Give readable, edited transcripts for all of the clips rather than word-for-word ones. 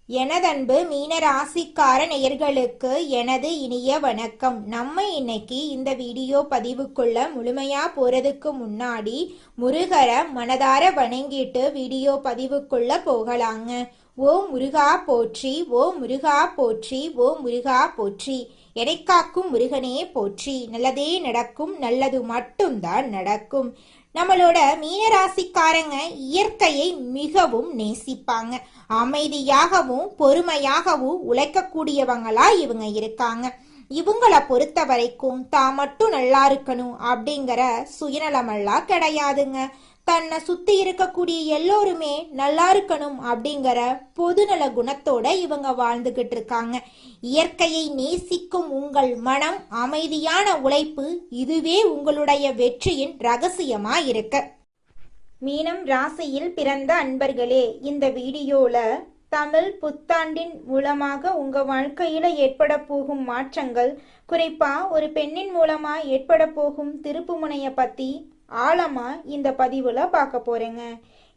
எனதன்பு மீனராசிக்கார நேயர்களுக்கு எனது இனிய வணக்கம். நம்ம இன்னைக்கு இந்த வீடியோ பதிவுக்குள்ள முழுமையா போறதுக்கு முன்னாடி முருகரை மனதார வணங்கிட்டு வீடியோ பதிவுக்குள்ள போகலாங்க. ஓ முருகா போற்றி, ஓ முருகா போற்றி, ஓ முருகா போற்றி. எடைக்காக்கும் முருகனே போற்றி. நல்லதே நடக்கும், நல்லது மட்டும்தான் நடக்கும். நம்மளோட மீனராசிக்காரங்க இயற்கையை மிகவும் நேசிப்பாங்க. அமைதியாகவும் பொறுமையாகவும் உழைக்கக்கூடியவங்களா இவங்க இருக்காங்க. இவங்கள பொறுத்த வரைக்கும் தான் மட்டும் நல்லா இருக்கணும் அப்படிங்கிற சுயநலமெல்லாம் கிடையாதுங்க. தன்னை சுத்தி இருக்கக்கூடிய எல்லோருமே நல்லா இருக்கணும் அப்படிங்கிற பொதுநல குணத்தோட இவங்க வாழ்ந்துகிட்டு இருக்காங்க. இயற்கையை நேசிக்கும் உங்கள் மனம், அமைதியான உழைப்பு, இதுவே உங்களுடைய வெற்றியின் ரகசியமா இருக்கு. மீனம் ராசியில் பிறந்த அன்பர்களே, இந்த வீடியோல தமிழ் புத்தாண்டின் மூலமாக உங்க வாழ்க்கையில ஏற்பட போகும் மாற்றங்கள், குறிப்பா ஒரு பெண்ணின் மூலமா ஏற்பட போகும் திருப்பு முனைய பத்தி ஆழமா இந்த பதிவுல பார்க்க போறேங்க.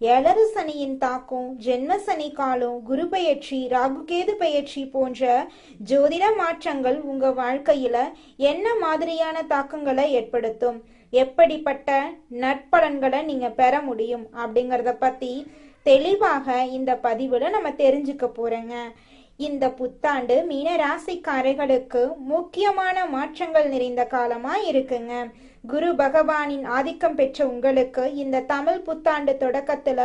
ஏழரை சனியின் தாக்கம், ஜென்ம சனி காலம், குரு பெயர்ச்சி, ராகுகேது பெயர்ச்சி போன்ற ஜோதிட மாற்றங்கள் உங்க வாழ்க்கையில என்ன மாதிரியான தாக்கங்களை ஏற்படுத்தும், எப்படிப்பட்ட நற்பலன்களை நீங்க பெற முடியும் அப்படிங்கறத பத்தி தெளிவாக இந்த பதிவுல நம்ம தெரிஞ்சுக்க போறோங்க. இந்த புத்தாண்டு மீன ராசிக்காரர்களுக்கு முக்கியமான மாற்றங்கள் நிறைந்த காலமா இருக்குங்க. குரு பகவானின் ஆதிக்கம் பெற்ற உங்களுக்கு இந்த தமிழ் புத்தாண்டு தொடக்கத்துல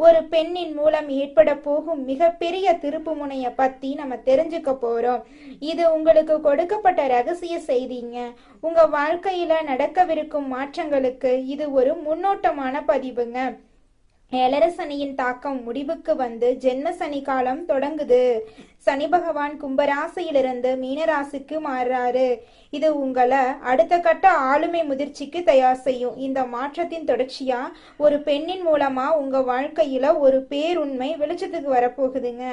ஒரு பெண்ணின் மூலம் ஏற்பட போகும் மிகப்பெரிய திருப்பு முனைய பத்தி நம்ம தெரிஞ்சுக்க போறோம். இது உங்களுக்கு கொடுக்கப்பட்ட ரகசிய செய்திங்க. உங்க வாழ்க்கையில நடக்கவிருக்கும் மாற்றங்களுக்கு இது ஒரு முன்னோட்டமான பதிவுங்க. ஏழரை சனியின் தாக்கம் முடிவுக்கு வந்து ஜென்ம சனி காலம் தொடங்குது. சனி பகவான் கும்பராசியிலிருந்து மீனராசிக்கு மாறுறாரு. இது உங்களை அடுத்த கட்ட ஆளுமை முதிர்ச்சிக்கு தயார் செய்யும். இந்த மாற்றத்தின் தொடர்ச்சியா ஒரு பெண்ணின் மூலமா உங்க வாழ்க்கையில ஒரு பேருண்மை வெளிச்சத்துக்கு வரப்போகுதுங்க.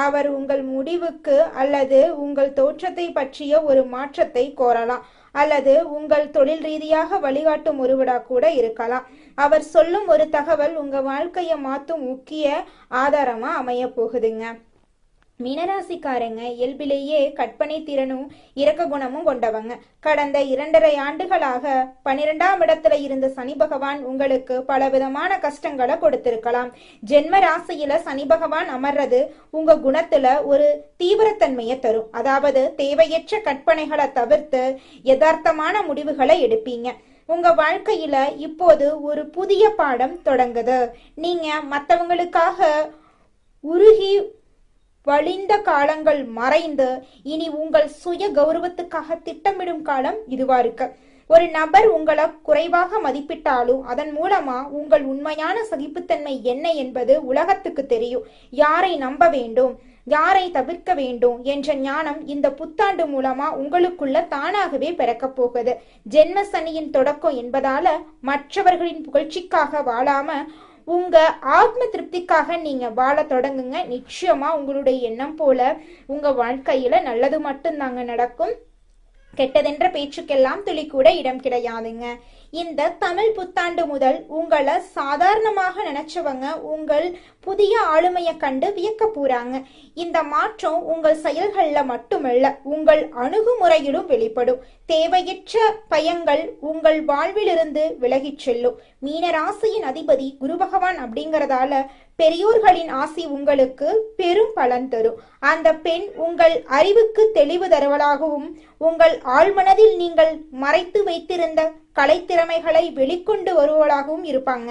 அவர் உங்கள் முடிவுக்கு அல்லது உங்கள் தோற்றத்தை பற்றிய ஒரு மாற்றத்தை கோரலாம், அல்லது உங்கள் தொழில் ரீதியாக வழிகாட்டும் ஒருவரா கூட இருக்கலாம். அவர் சொல்லும் ஒரு தகவல் உங்க வாழ்க்கையை மாற்றும் முக்கிய ஆதாரமா அமைய போகுதுங்க. மீனராசிக்காரங்க இயல்பிலேயே கற்பனை திறனும் இரக்க குணமும் கொண்டவங்க. கடந்த 2.5 ஆண்டுகளாக 12ஆம் இடத்துல இருந்த சனி பகவான் உங்களுக்கு பல விதமான கஷ்டங்களை கொடுத்திருக்கலாம். ஜென்ம ராசியில சனி பகவான் அமர்றது உங்க குணத்துல ஒரு தீவிரத்தன்மையை தரும். அதாவது தேவையற்ற கற்பனைகளை தவிர்த்து யதார்த்தமான முடிவுகளை எடுப்பீங்க. உங்க வாழ்க்கையில இப்போது ஒரு புதிய பாடம் தொடங்குது. நீங்க மற்றவங்களுக்காக உருகி வழிந்த காலங்கள் மறைந்து இனி உங்கள் சுய கௌரவத்துக்காக திட்டமிடும் காலம் இதுவா இருக்கு. ஒரு நபர் உங்களை குறைவாக மதிப்பிட்டாலும் அதன் மூலமா உங்கள் உண்மையான சகிப்புத்தன்மை என்ன என்பது உலகத்துக்கு தெரியும். யாரை நம்ப வேண்டும், யாரை தவிர்க்க வேண்டும் என்ற ஞானம் இந்த புத்தாண்டு மூலமா உங்களுக்குள்ள தானாகவே பிறக்க போகுது. ஜென்ம சனியின் தொடக்கம் என்பதால மற்றவர்களின் புகழ்ச்சிக்காக வாழாம உங்க ஆத்ம திருப்திக்காக நீங்க வாழ தொடங்குங்க. நிச்சயமா உங்களுடைய எண்ணம் போல உங்க வாழ்க்கையில நல்லது மட்டும்தாங்க நடக்கும். கெட்டதென்ற பேச்சுக்கெல்லாம் துளி கூட இடம் கிடையாதுங்க. இந்த தமிழ் புத்தாண்டு முதல் உங்களை சாதாரணமாக நினைச்சவங்க உங்கள் புதிய ஆளுமையை கண்டு வியக்க போறாங்க. இந்த மாற்றம் உங்கள் செயல்கள்ல மட்டுமல்ல, உங்கள் அணுகுமுறையிலும் வெளிப்படும். தேவையற்ற பயங்கள் உங்கள் வாழ்விலிருந்து விலகிச் செல்லும். மீனராசியின் அதிபதி குரு பகவான் அப்படிங்கறதால பெரியோர்களின் ஆசி உங்களுக்கு பெரும் பலன் தரும். அந்த பெண் உங்கள் அறிவுக்கு தெளிவு தருவதாகவும் உங்கள் ஆழ்மனதில் நீங்கள் மறைத்து வைத்திருந்த கலைத்திறமைகளை வெளிக்கொண்டு வருவதாகவும் இருப்பாங்க.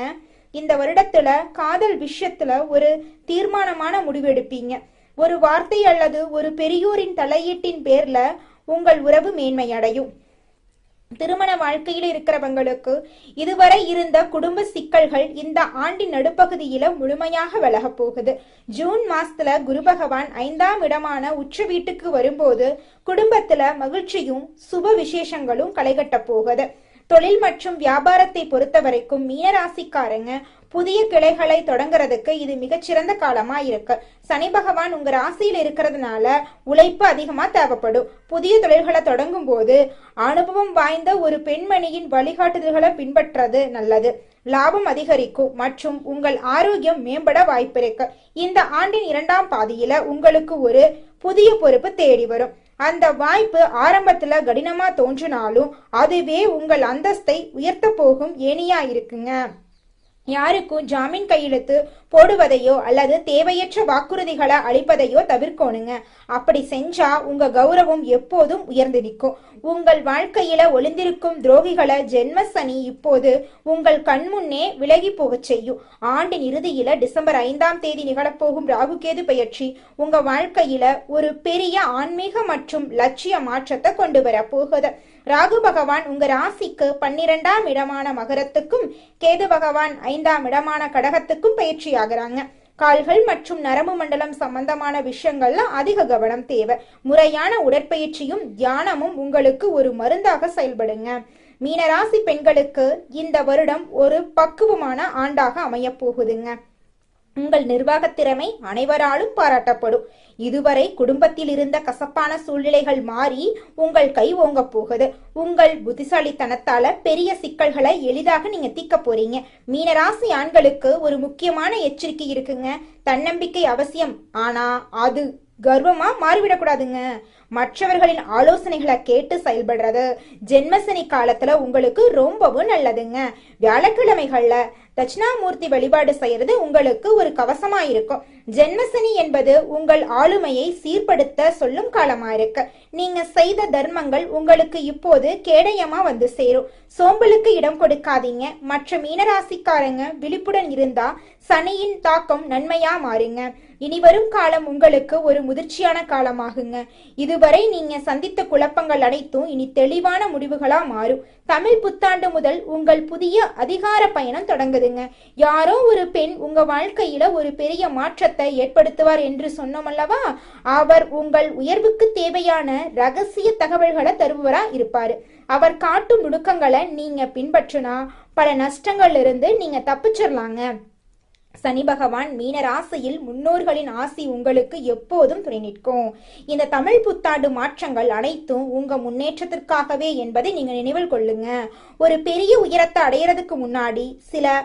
இந்த வருடத்துல காதல் விஷயத்துல ஒரு தீர்மானமான முடிவெடுப்பீங்க. ஒரு வார்த்தை அல்லது ஒரு பெரியோரின் தலையீட்டின் பேர்ல உங்கள் உறவு மேன்மையடையும். திருமண வாழ்க்கையில் இருக்கிறவங்களுக்கு இதுவரை இருந்த குடும்ப சிக்கல்கள் இந்த ஆண்டின் நடுப்பகுதியில முழுமையாக விலக போகுது. ஜூன் மாசத்துல குரு பகவான் 5ஆம் இடமான உச்ச வீட்டுக்கு வரும்போது குடும்பத்துல மகிழ்ச்சியும் சுப விசேஷங்களும் களைகட்ட போகுது. தொழில் மற்றும் வியாபாரத்தை பொறுத்த வரைக்கும் மீனராசிக்காரங்க புதிய கிளைகளை தொடங்குறதுக்கு இது மிகச்சிறந்த காலமா இருக்கு. சனி பகவான் உங்க ராசியில் இருக்கிறதுனால உழைப்பு அதிகமா தேவைப்படும். புதிய தொழில்களை தொடங்கும் போது அனுபவம் வாய்ந்த ஒரு பெண்மணியின் வழிகாட்டுதல்களை பின்பற்றது நல்லது. லாபம் அதிகரிக்கும் மற்றும் உங்கள் ஆரோக்கியம் மேம்பட வாய்ப்பிருக்கு. இந்த ஆண்டின் 2ஆம் பாதியில உங்களுக்கு ஒரு புதிய பொறுப்பு தேடி வரும். அந்த வாய்ப்பு ஆரம்பத்துல கடினமா தோன்றினாலும் அதுவே உங்கள் அந்தஸ்தை உயர்த்த போகும் ஏணியா இருக்குங்க. யாருக்கும் ஜாமீன் கையெழுத்து போடுவதையோ அல்லது தேவையற்ற வாக்குறுதிகளை அளிப்பதையோ தவிர்க்கணுங்க. அப்படி செஞ்சா உங்க கௌரவம் எப்போதும் உயர்ந்து நிற்கும். உங்கள் வாழ்க்கையில ஒளிந்திருக்கும் துரோகிகளை ஜென்ம சனி இப்போது உங்கள் கண்முன்னே விலகி போக செய்யும். ஆண்டின் இறுதியில டிசம்பர் 5ஆம் தேதி நிகழப்போகும் ராகுகேது பெயர்ச்சி உங்க வாழ்க்கையில ஒரு பெரிய ஆன்மீக மற்றும் லட்சிய மாற்றத்தை கொண்டு வர போகுது. ராகு பகவான் உங்க ராசிக்கு 12ஆம் இடமான மகரத்துக்கும் கேது பகவான் 5ஆம் இடமான கடகத்துக்கும் பயிற்சி ஆகுறாங்க. கால்கள் மற்றும் நரம்பு மண்டலம் சம்பந்தமான விஷயங்கள்ல அதிக கவனம் தேவை. முறையான உடற்பயிற்சியும் தியானமும் உங்களுக்கு ஒரு மருந்தாக செயல்படுங்க. மீனராசி பெண்களுக்கு இந்த வருடம் ஒரு பக்குவமான ஆண்டாக அமைய போகுதுங்க. உங்கள் நிர்வாக திறமை அனைவராலும் பாராட்டப்படும். இதுவரை குடும்பத்தில் இருந்த கசப்பான சூழ்நிலைகள் மாறி உங்கள் கை ஓங்க போகுது. உங்கள் புத்திசாலித்தனத்தால பெரிய சிக்கல்களை எளிதாக நீங்க தீர்க்க போறீங்க. மீனராசி ஆண்களுக்கு ஒரு முக்கியமான எச்சரிக்கை இருக்குங்க. தன்னம்பிக்கை அவசியம், ஆனா அது கர்வமா மாறிவிடக்கூடாதுங்க. மற்றவர்களின் ஆலோசனைகளை கேட்டு செயல்படுறது ஜென்மசனி காலத்துல உங்களுக்கு ரொம்பவும் நல்லதுங்க. வியாழக்கிழமைகள்ல தட்சிணாமூர்த்தி வழிபாடு செய்யறது உங்களுக்கு ஒரு கவசமா இருக்கும். ஜென்மசனி என்பது உங்கள் ஆளுமையை சீர்படுத்த சொல்லும் காலமா இருக்கு. நீங்க செய்த தர்மங்கள் உங்களுக்கு இப்போது கேடயமா வந்து சேரும். சோம்பலுக்கு இடம் கொடுக்காதீங்க. மற்ற மீனராசிக்காரங்க விழிப்புடன் இருந்தா சனியின் தாக்கம் நன்மையா மாறுங்க. இனி வரும் காலம் உங்களுக்கு ஒரு முதிர்ச்சியான காலமாகுங்க. இதுவரை நீங்க சந்தித்த குழப்பங்கள் அனைத்தும் இனி தெளிவான முடிவுகளா மாறும். தமிழ் புத்தாண்டு முதல் உங்கள் புதிய அதிகார பயணம் தொடங்குதுங்க. யாரோ ஒரு பெண் உங்க வாழ்க்கையில ஒரு பெரிய மாற்றத்தை ஏற்படுத்துவார் என்று சொன்னோமல்லவா, அவர் உங்கள் உயர்வுக்கு தேவையான ரகசிய தகவல்களை தருபவரா இருப்பாரு. அவர் காட்டும் நுணுக்கங்களை நீங்க பின்பற்றினா பல நஷ்டங்கள்ல இருந்து நீங்க தப்பிச்சிடலாங்க. சனி பகவான் மீன ராசியில் முன்னோர்களின் ஆசி உங்களுக்கு எப்போதும் துணை நிற்கும். இந்த தமிழ் புத்தாண்டு மாற்றங்கள் அனைத்தும் உங்க முன்னேற்றத்திற்காகவே என்பதை நீங்க நினைவில் கொள்ளுங்க. ஒரு பெரிய உயரத்தை அடையிறதுக்கு முன்னாடி சில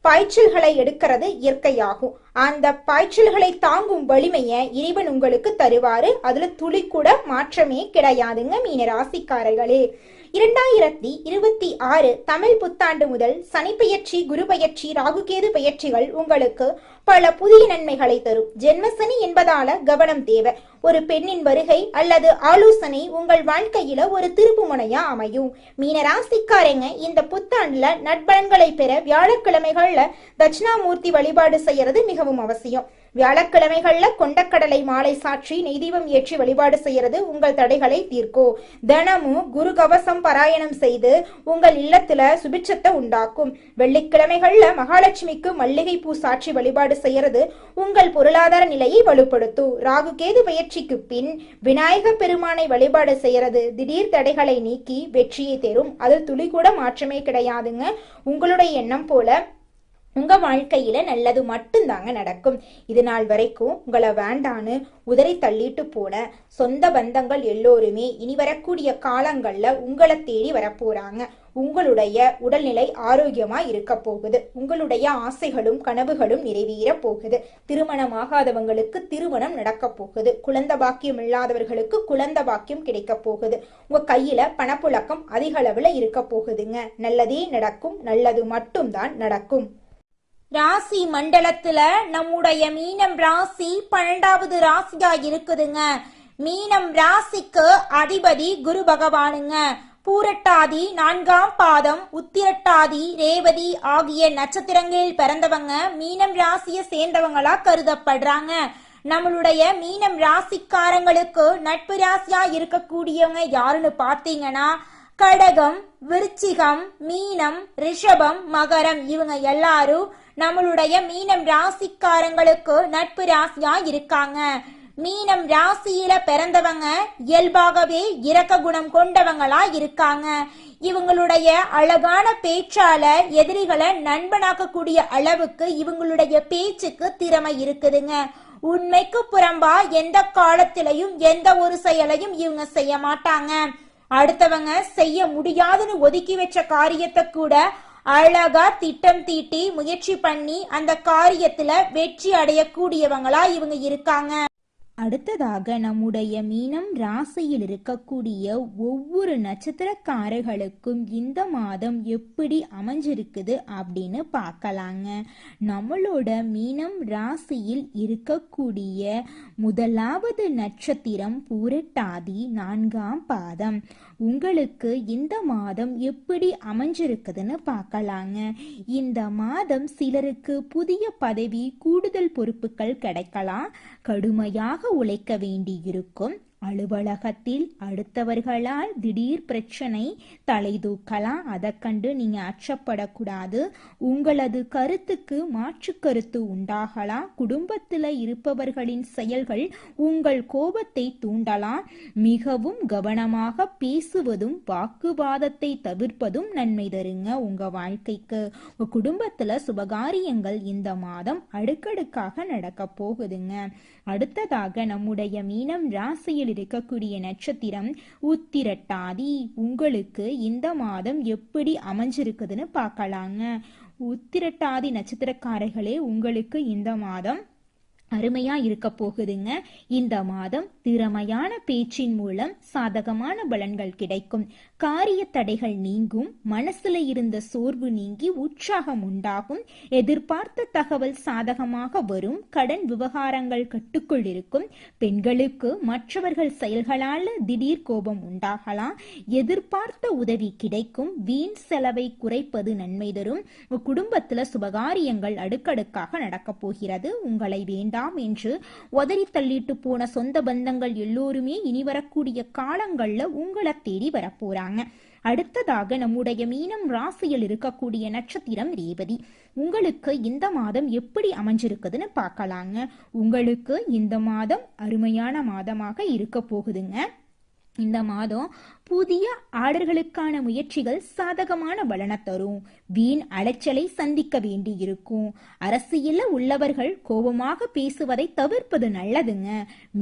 பாய்ச்சல்களை எடுக்கிறது இயற்கையாகும். அந்த பாய்ச்சல்களை தாங்கும் வலிமையை இறைவன் உங்களுக்கு தருவாரு. அதுல துளி கூட மாற்றமே கிடையாதுங்க மீன ராசிக்காரர்களே. 2026 தமிழ் புத்தாண்டு முதல் சனி பெயர்ச்சி, குரு பெயர்ச்சி, ராகுகேது பெயர்ச்சிகள் உங்களுக்கு பல புதிய நன்மைகளை தரும். ஜென்மசனி என்பதால கவனம் தேவை. ஒரு பெண்ணின் வருகை அல்லது ஆலோசனை உங்கள் வாழ்க்கையில ஒரு திருப்பு முனையா அமையும். மீனராசிக்காரங்க இந்த புத்தாண்டுல நட்பலன்களை பெற வியாழக்கிழமைகள்ல தட்சிணாமூர்த்தி வழிபாடு செய்யறது மிகவும் அவசியம். வியாழக்கிழமைகள்ல கொண்டக்கடலை மாலை சாற்றி நெய்தீபம் ஏற்றி வழிபாடு செய்யறது உங்கள் தடைகளை தீர்க்கும். தினமும் குரு கவசம் பாராயணம் செய்து உங்கள் இல்லத்துல சுபிட்சத்தை உண்டாக்கும். வெள்ளிக்கிழமைகள்ல மகாலட்சுமிக்கு மல்லிகை பூ சாற்றி வழிபாடு செய்யறது உங்கள் பொருளாதார நிலையை வலுப்படுத்தும். ராகு கேது பயிற்சிக்கு பின் விநாயக பெருமானை வழிபாடு செய்யறது திடீர் தடைகளை நீக்கி வெற்றியை தரும். அதில் துளி கூட மாற்றமே கிடையாதுங்க. உங்களுடைய எண்ணம் போல உங்க வாழ்க்கையில நல்லது மட்டும்தாங்க நடக்கும். இது நாள் வரைக்கும் உங்களை வேண்டான்னு உதறி தள்ளிட்டு போன சொந்த பந்தங்கள் எல்லோருமே இனி வரக்கூடிய காலங்கள்ல உங்களை தேடி வரப்போறாங்க. உங்களுடைய உடல்நிலை ஆரோக்கியமா இருக்க போகுது. உங்களுடைய ஆசைகளும் கனவுகளும் நிறைவேற போகுது. திருமணமாகாதவங்களுக்கு திருமணம் நடக்க போகுது. குழந்தை பாக்கியம் இல்லாதவர்களுக்கு குழந்தை பாக்கியம் கிடைக்க போகுது. உங்க கையில பணப்புழக்கம் அதிக அளவுல இருக்க போகுதுங்க. நல்லதே நடக்கும். நல்லது மட்டும்தான் நடக்கும். ராசி மண்டலத்துல நம்முடைய மீனம் ராசி 12வது ராசியா இருக்குதுங்க. மீனம் ராசிக்கு அதிபதி குரு பகவானுங்க. பூரட்டாதி 4ஆம் பாதம், உத்திரட்டாதி, ரேவதி ஆகிய நட்சத்திரங்களில் பிறந்தவங்க மீனம் ராசியை சேர்ந்தவங்களா கருதப்படுறாங்க. நம்மளுடைய மீனம் ராசிக்காரங்களுக்கு நட்பு ராசியா இருக்கக்கூடியவங்க யாருன்னு பார்த்தீங்கன்னா கடகம், விருச்சிகம், மீனம், ரிஷபம், மகரம். இவங்க எல்லாரும் நம்மளுடைய மீனம் ராசிக்காரங்களுக்கு நட்பு ராசியா இருக்காங்க. மீனம் ராசியில பிறந்தவங்க இயல்பாகவே இரக்க குணம் கொண்டவங்களா இருக்காங்க. இவங்களுடைய அழகான பேச்சால எதிரிகளை நண்பனாக்கக்கூடிய அளவுக்கு இவங்களுடைய பேச்சுக்கு திறமை இருக்குதுங்க. உண்மைக்கு புறம்பா எந்த காலத்திலையும் எந்த ஒரு செயலையும் இவங்க செய்ய மாட்டாங்க. அடுத்தவங்க செய்ய முடியாதுன்னு ஒதுக்கி வச்ச காரியத்தை கூட அழகா திட்டம் தீட்டி முயற்சி பண்ணி அந்த காரியத்துல வெற்றி அடையக்கூடியவங்களா இவங்க இருக்காங்க. அடுத்ததாக நம்முடைய மீனம் ராசியில் இருக்கக்கூடிய ஒவ்வொரு நட்சத்திரக்காரர்களுக்கும் இந்த மாதம் எப்படி அமைஞ்சிருக்குது அப்படின்னு பார்க்கலாங்க. நம்மளோட மீனம் ராசியில் இருக்கக்கூடிய முதலாவது நட்சத்திரம் பூரட்டாதி 4ஆம் பாதம். உங்களுக்கு இந்த மாதம் எப்படி அமைஞ்சிருக்குதுன்னு பார்க்கலாங்க. இந்த மாதம் சிலருக்கு புதிய பதவி, கூடுதல் பொறுப்புகள் கிடைக்கலாம். கடுமையாக உழைக்க வேண்டியிருக்கும். அலுவலகத்தில் அடுத்தவர்களால் திடீர் பிரச்சனை தலை தூக்கலாம். அதை கண்டு நீங்க அச்சப்படக்கூடாது. உங்களது கருத்துக்கு மாற்று கருத்து உண்டாகலாம். குடும்பத்தில் இருப்பவர்களின் செயல்கள் உங்கள் கோபத்தை தூண்டலாம். மிகவும் கவனமாக பேசுவதும் வாக்குவாதத்தை தவிர்ப்பதும் நன்மை தருங்க உங்க வாழ்க்கைக்கு. குடும்பத்துல சுபகாரியங்கள் இந்த மாதம் அடுக்கடுக்காக நடக்க போகுதுங்க. அடுத்ததாக நம்முடைய மீனம் ராசியில் இருக்கக்கூடிய நட்சத்திரம் உத்திரட்டாதி. உங்களுக்கு இந்த மாதம் எப்படி அமைஞ்சிருக்குதுன்னு பார்க்கலாங்க. உத்திரட்டாதி நட்சத்திரக்காரர்களே, உங்களுக்கு இந்த மாதம் அருமையா இருக்க போகுதுங்க. இந்த மாதம் திறமையான பேச்சின் மூலம் சாதகமான பலன்கள் கிடைக்கும். காரிய தடைகள் நீங்கும். மனசுல இருந்த சோர்வு நீங்கி உற்சாகம் உண்டாகும். எதிர்பார்த்த தகவல் சாதகமாக வரும். கடன் விவகாரங்கள் கட்டுக்குள் இருக்கும். பெண்களுக்கு மற்றவர்கள் செயல்களால திடீர் கோபம் உண்டாகலாம். எதிர்பார்த்த உதவி கிடைக்கும். வீண் செலவை குறைப்பது நன்மை தரும். குடும்பத்துல சுபகாரியங்கள் அடுக்கடுக்காக நடக்க போகிறது. உங்களை வேண்டாம் என்று உதறி தள்ளிட்டு போன சொந்த பந்தங்கள் எல்லோருமே இனி வரக்கூடிய காலங்கள்ல உங்களை தேடி வரப்போறாங்க. அடுத்ததாக நம்முடைய மீனம் ராசியில் இருக்கக்கூடிய நட்சத்திரம் ரேவதி. உங்களுக்கு இந்த மாதம் எப்படி அமைஞ்சிருக்குதுன்னு பார்க்கலாங்க. உங்களுக்கு இந்த மாதம் அருமையான மாதமாக இருக்க போகுதுங்க. இந்த மாதம் புதிய ஆர்டர்களுக்கான முயற்சிகள் சாதகமான பலனை தரும். வீண் அலைச்சலை சந்திக்க வேண்டி இருக்கும். அரசியல்ல உள்ளவர்கள் கோபமாக பேசுவதை தவிர்ப்பது நல்லதுங்க.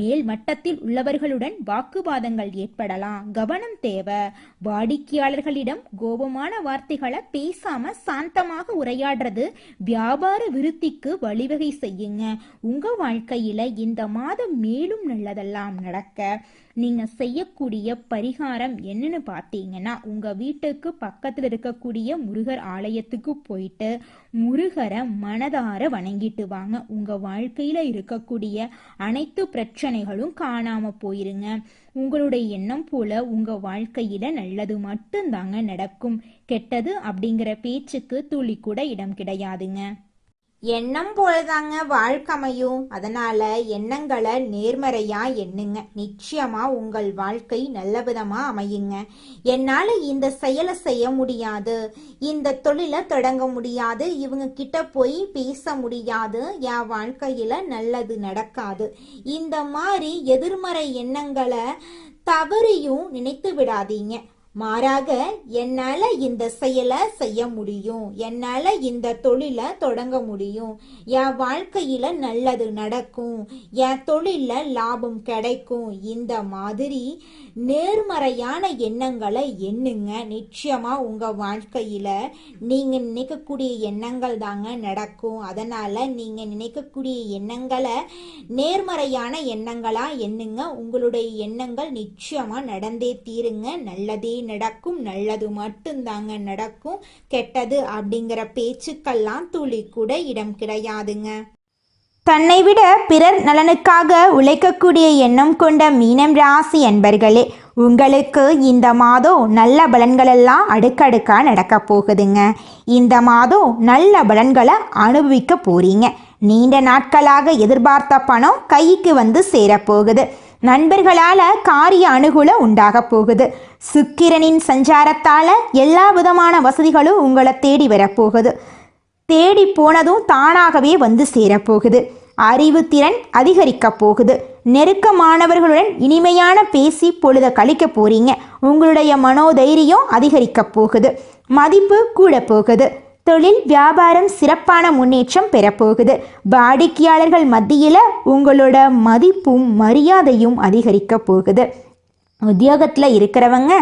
மேல் மட்டத்தில் உள்ளவர்களுடன் வாக்குவாதங்கள் ஏற்படலாம். கவனம் தேவை. வாடிக்கையாளர்களிடம் கோபமான வார்த்தைகளை பேசாம சாந்தமாக உரையாடுறது வியாபார விருத்திக்கு வழிவகை செய்யுங்க. உங்க வாழ்க்கையில இந்த மாதம் மேலும் நல்லதெல்லாம் நடக்க நீங்க செய்யக்கூடிய பரிகாரம் என்னன்னு பார்த்தீங்கன்னா, உங்க வீட்டுக்கு பக்கத்துல இருக்கக்கூடிய முருகர் ஆலயத்துக்கு போயிட்டு முருகரை மனதார வணங்கிட்டு வாங்க. உங்க வாழ்க்கையில இருக்கக்கூடிய அனைத்து பிரச்சனைகளும் காணாம போயிருங்க. உங்களுடைய எண்ணம் போல உங்க வாழ்க்கையில நல்லது மட்டும்தாங்க நடக்கும். கெட்டது அப்படிங்கிற பேச்சுக்கு துளி கூட இடம் கிடையாதுங்க. எண்ணம் போலதாங்க வாழ்க்கையும். அதனால எண்ணங்களை நேர்மறையா எண்ணுங்க. நிச்சயமா உங்கள் வாழ்க்கை நல்ல விதமா அமையுங்க. என்னால இந்த செயலை செய்ய முடியாது, இந்த தொழிலை தொடங்க முடியாது, இவங்க கிட்ட போய் பேச முடியாது, என் வாழ்க்கையில நல்லது நடக்காது, இந்த மாதிரி எதிர்மறை எண்ணங்களை தவறியும் நினைத்து விடாதீங்க. மாறாக என்னால இந்த செயலை செய்ய முடியும், என்னால இந்த தொழிலை தொடங்க முடியும், என் வாழ்க்கையில நல்லது நடக்கும், என் தொழில லாபம் கிடைக்கும், இந்த மாதிரி நேர்மறையான எண்ணங்களை எண்ணுங்க. நிச்சயமா உங்க வாழ்க்கையில நீங்க நினைக்கக்கூடிய எண்ணங்கள் தாங்க நடக்கும். அதனால நீங்க நினைக்கக்கூடிய எண்ணங்களை நேர்மறையான எண்ணங்களா எண்ணுங்க. உங்களுடைய எண்ணங்கள் நிச்சயமா நடந்தே தீருங்க. நல்லதே நடக்கும். நல்லது மட்டும்தாங்க நடக்கும். கெட்டது அப்படிங்கிற பேச்சுக்கெல்லாம் துளி கூட இடம் கிடையாதுங்க. தன்னை விட பிறர் நலனுக்காக உழைக்கக்கூடிய எண்ணம் கொண்ட மீனம் ராசி அன்பர்களே, உங்களுக்கு இந்த மாதம் நல்ல பலன்களெல்லாம் அடுக்கடுக்கா நடக்க போகுதுங்க. இந்த மாதம் நல்ல பலன்களை அனுபவிக்க போறீங்க. நீண்ட நாட்களாக எதிர்பார்த்த பணம் கைக்கு வந்து சேரப்போகுது. நண்பர்களால காரிய அனுகூலம் உண்டாக போகுது. சுக்கிரனின் சஞ்சாரத்தால எல்லா விதமான வசதிகளும் உங்களை தேடி வரப்போகுது. தேடி போனதும் தானாகவே வந்து சேரப்போகுது. அறிவுத்திறன் அதிகரிக்க போகுது. நெருக்கமானவர்களுடன் இனிமையான பேசி பொழுத கழிக்க போறீங்க. உங்களுடைய மனோதைரியம் அதிகரிக்க போகுது. மதிப்பு கூட போகுது. தொழில் வியாபாரம் சிறப்பான முன்னேற்றம் பெறப்போகுது. வாடிக்கையாளர்கள் மத்தியில் உங்களோட மதிப்பும் மரியாதையும் அதிகரிக்க போகுது. உத்தியோகத்தில் இருக்கிறவங்க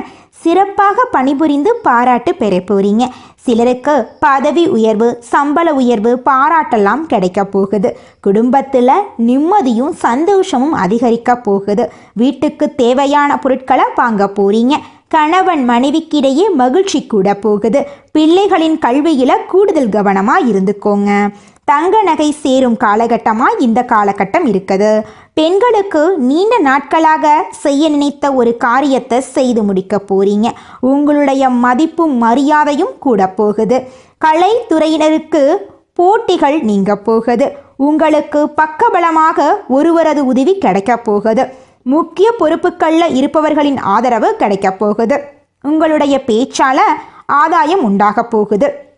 சிறப்பாக பணிபுரிந்து பாராட்டு பெற போறீங்க. சிலருக்கு பதவி உயர்வு, சம்பள உயர்வு, பாராட்டெல்லாம் கிடைக்க போகுது. குடும்பத்தில் நிம்மதியும் சந்தோஷமும் அதிகரிக்க போகுது. வீட்டுக்கு தேவையான பொருட்களை வாங்க போறீங்க. கணவன் மனைவிக்கிடையே மகிழ்ச்சி கூட போகுது. பிள்ளைகளின் கல்வியில கூடுதல் கவனமா இருந்துக்கோங்க. தங்க நகை சேரும் காலகட்டமா இந்த காலகட்டம் இருக்குது. பெண்களுக்கு நீண்ட நாட்களாக செய்ய நினைத்த ஒரு காரியத்தை செய்து முடிக்க போறீங்க. உங்களுடைய மதிப்பும் மரியாதையும் கூட போகுது. கலைத்துறையினருக்கு போட்டிகள் நீங்க போகுது. உங்களுக்கு பக்கபலமாக ஒருவரது உதவி கிடைக்க போகுது. முக்கிய பொறுப்புகளில் இருப்பவர்களின் ஆதரவு கிடைக்க போகுது. உங்களுடைய பேச்சால ஆதாயம் உண்டாக போகுது.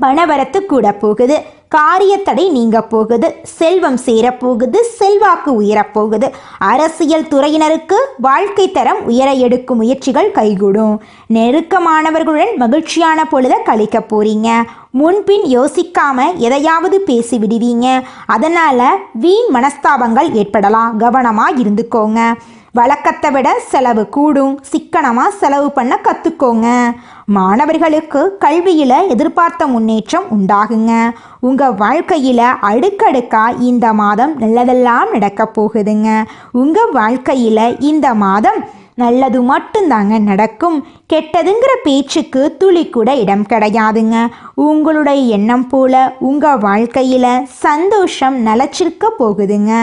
பணவரத்து கூட போகுது. காரியத்தடை நீங்க போகுது. செல்வம் சேரப்போகுது. செல்வாக்கு உயரப்போகுது. அரசியல் துறையினருக்கு வாழ்க்கை தரம் உயர எடுக்கும் முயற்சிகள் கைகூடும். நெருக்கமானவர்களுடன் மகிழ்ச்சியான பொழுத கழிக்க போறீங்க. முன்பின் யோசிக்காம எதையாவது பேசி விடுவீங்க. அதனால வீண் மனஸ்தாபங்கள் ஏற்படலாம். கவனமா இருந்துக்கோங்க. வழக்கத்தை விட செலவு கூடும். சிக்கனமாக செலவு பண்ண கற்றுக்கோங்க. மாணவர்களுக்கு கல்வியில் எதிர்பார்த்த முன்னேற்றம் உண்டாகுங்க. உங்கள் வாழ்க்கையில் அடுக்கடுக்கா இந்த மாதம் நல்லதெல்லாம் நடக்க போகுதுங்க. உங்கள் வாழ்க்கையில் இந்த மாதம் நல்லது மட்டும்தாங்க நடக்கும். கெட்டதுங்கிற பேச்சுக்கு துளி கூட இடம் கிடையாதுங்க. உங்களுடைய எண்ணம் போல உங்கள் வாழ்க்கையில் சந்தோஷம் நிலச்சிருக்க போகுதுங்க.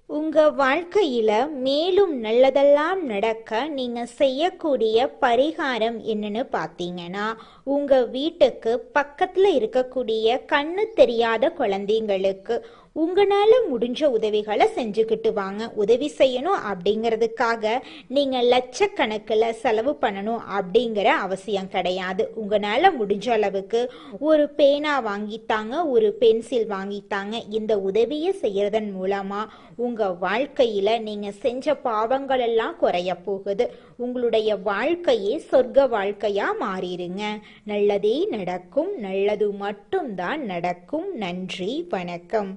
உங்கள் வாழ்க்கையில் மேலும் நல்லதெல்லாம் நடக்க நீங்கள் செய்யக்கூடிய பரிகாரம் என்னன்னு பார்த்தீங்கன்னா, உங்கள் வீட்டுக்கு பக்கத்தில் இருக்கக்கூடிய கண்ணு தெரியாத குழந்தைங்களுக்கு உங்களால் முடிஞ்ச உதவிகளை செஞ்சுக்கிட்டு வாங்க. உதவி செய்யணும் அப்படிங்கிறதுக்காக நீங்கள் லட்சக்கணக்கில் செலவு பண்ணணும் அப்படிங்கிற அவசியம் கிடையாது. உங்களால் முடிஞ்ச அளவுக்கு ஒரு பேனா வாங்கித்தாங்க, ஒரு பென்சில் வாங்கித்தாங்க. இந்த உதவியை செய்யறதன் மூலமாக உங்கள் வாழ்க்கையில் நீங்கள் செஞ்ச பாவங்கள் எல்லாம் குறைய போகுது. உங்களுடைய வாழ்க்கையே சொர்க்க வாழ்க்கையாக மாறிடுங்க. நல்லதே நடக்கும். நல்லது மட்டும்தான் நடக்கும். நன்றி, வணக்கம்.